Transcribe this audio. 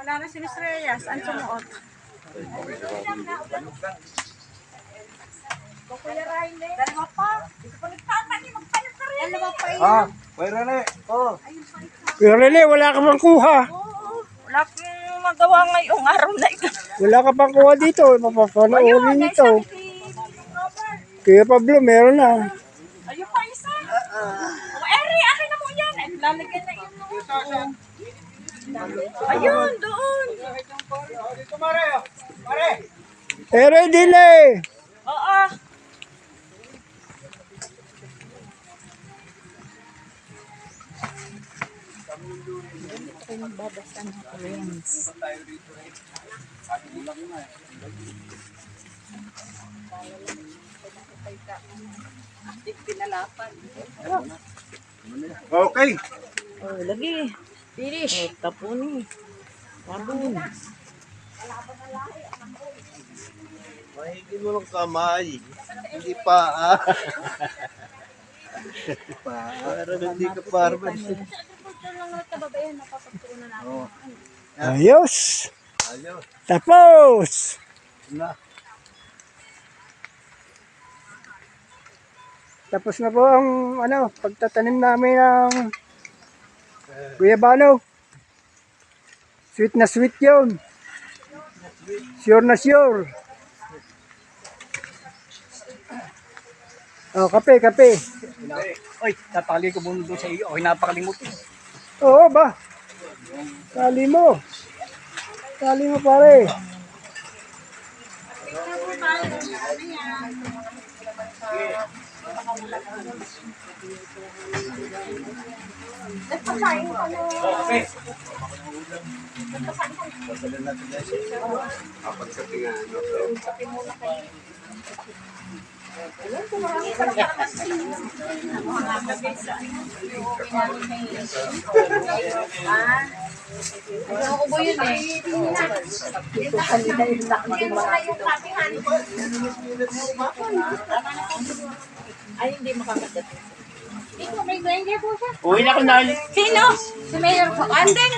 Wala na si Miss Reyes. Ang sumuot. Kuya Raine. Dalawa pa. Ito pa nagtatani. Magpayot ka rin. Dalawa pa yun. Ah, Kuya Rene. Oh. Kuya Rene, wala ka pang kuha. Oo. Wala kang magawa ngayong araw na ito. Wala ka pang kuha dito. Mapapanoorin nito. Robert. Kuya Pablo, meron na. Ayun pa isa. O, Eri, akin na mo yan. Ay, lalagyan na yun. Ayun, doon. Dito, Mare. Mare. Ready na eh. Oo. Babasan ng friends. Okay. Oh, lagi. Finish. Oh, tapon. Sabon. Mahigin mo ng kamay. Hindi pa ah. Pero hindi ka parman. Oh. Ayos. Ayos. Tapos. Na. Tapos na po ang pagtatanim namin ng guyabano. Sweet na sweet yun. Sure na sure. Oh, kape. Oy, tatali ko muna doon sa iyo. Oy, napakalimutin. Oo ba? Tali mo. Tali mo pare. Ako po yun eh. Ay, hindi makakagat. Uy, ako na. Sino? Si Mayor po. Andeng